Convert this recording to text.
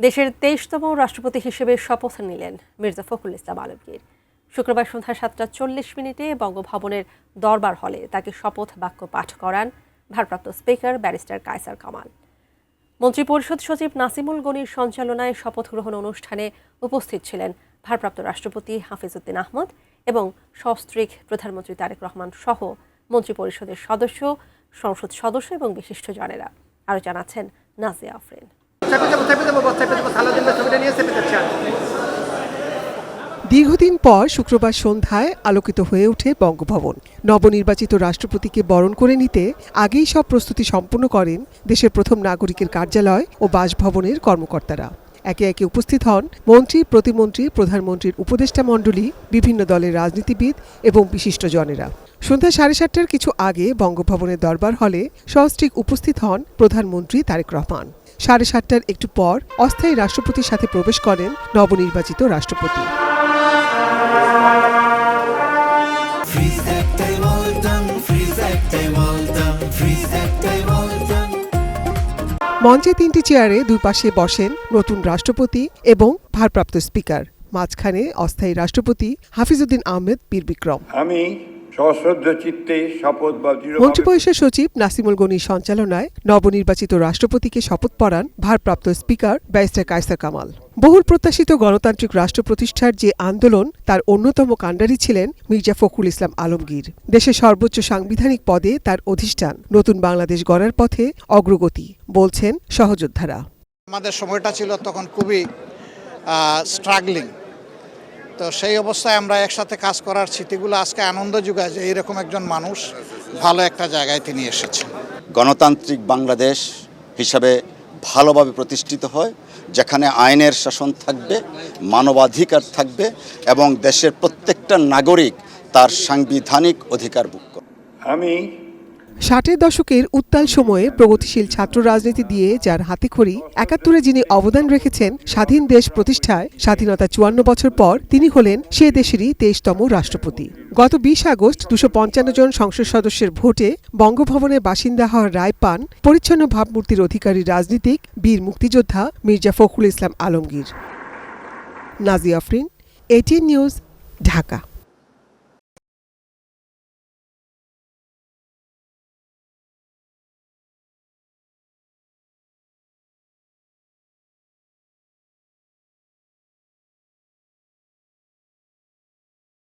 দেশের ২৩তম রাষ্ট্রপতি হিসেবে শপথ নিলেন মির্জা ফখরুল ইসলাম আলমগীর। শুক্রবার সন্ধ্যা ৭:৪০ বঙ্গভবনের দরবার হলে তাকে শপথ বাক্য পাঠ করান ভারপ্রাপ্ত স্পিকার ব্যারিস্টার কায়সার কামাল। মন্ত্রিপরিষদ সচিব নাসিমুল গনির সঞ্চালনায় শপথ গ্রহণ অনুষ্ঠানে উপস্থিত ছিলেন ভারপ্রাপ্ত রাষ্ট্রপতি হাফিজউদ্দিন আহমদ এবং সস্ত্রীক প্রধানমন্ত্রী তারেক রহমান সহ মন্ত্রিপরিষদের সদস্য, সংসদ সদস্য এবং বিশিষ্টজনেরা। আরও জানাচ্ছেন নাজিয়া আফরিন। দীর্ঘদিন পর শুক্রবার সন্ধ্যায় আলোকিত হয়ে ওঠে বঙ্গভবন। নবনির্বাচিত রাষ্ট্রপতিকে বরণ করে নিতে আগেই সব প্রস্তুতি সম্পন্ন করেন দেশের প্রথম নাগরিকের কার্যালয় ও বাসভবনের কর্মকর্তারা। একে একে উপস্থিত হন মন্ত্রী, প্রতিমন্ত্রী, প্রধানমন্ত্রীর উপদেষ্টা মণ্ডলী, বিভিন্ন দলের রাজনীতিবিদ এবং বিশিষ্টজনেরা। সন্ধ্যা 7:30টার কিছু আগে বঙ্গভবনের দরবার হলে সস্ত্রীক উপস্থিত হন প্রধানমন্ত্রী তারেক রহমান। 7:30টার একটু পর অস্থায়ী রাষ্ট্রপতির সাথে প্রবেশ করেন নবনির্বাচিত রাষ্ট্রপতি। মঞ্চে 3টি চেয়ারে দুই পাশে বসেন নতুন রাষ্ট্রপতি এবং ভারপ্রাপ্ত স্পিকার। মাঝখানে অস্থায়ী রাষ্ট্রপতি হাফিজউদ্দিন আহমেদ বীর বিক্রম। আমি সশ্রদ্ধ চিত্তে শপথ বা মন্ত্রিপরিষদ সচিব নাসিমুল গনির সঞ্চালনায় নবনির্বাচিত রাষ্ট্রপতিকে শপথ পড়ান ভারপ্রাপ্ত স্পিকার ব্যারিস্টার কায়সার কামাল। বহুল প্রত্যাশিত গণতান্ত্রিক রাষ্ট্র প্রতিষ্ঠার যে আন্দোলন, তার অন্যতম কাণ্ডারি ছিলেন মির্জা ফখরুল ইসলাম আলমগীর। দেশের সর্বোচ্চ সাংবিধানিক পদে তার অধিষ্ঠান। নতুন বাংলাদেশ গড়ার পথে অগ্রগতি, বলছেন সহযোদ্ধারা। আমাদের সময়টা ছিল তখন খুবই স্ট্রাগলিং, তো সেই অবস্থায় আমরা একসাথে কাজ করার স্মৃতিগুলো আজকে আনন্দ যোগায় যে এইরকম একজন মানুষ ভালো একটা জায়গায় তিনি এসেছেন। গণতান্ত্রিক বাংলাদেশ হিসাবে ভালোভাবে প্রতিষ্ঠিত হয়, যেখানে আইনের শাসন থাকবে, মানবাধিকার থাকবে এবং দেশের প্রত্যেকটা নাগরিক তার সাংবিধানিক অধিকার ভোগ করবে। আমি 60-এর দশকের উত্তাল সময়ে প্রগতিশীল ছাত্র রাজনীতি দিয়ে যার হাতেখড়ি, 71-এ যিনি অবদান রেখেছেন স্বাধীন দেশ প্রতিষ্ঠায়, স্বাধীনতা 54 বছর পর তিনি হলেন সে দেশেরই 23তম রাষ্ট্রপতি। গত 20 আগস্ট 255 জন সংসদ সদস্যের ভোটে বঙ্গভবনের বাসিন্দা হওয়ার রায় পান পরিচ্ছন্ন ভাবমূর্তির অধিকারী রাজনীতিক, বীর মুক্তিযোদ্ধা মির্জা ফখরুল ইসলাম আলমগীর। Nazia Afrin, ATN news, Dhaka.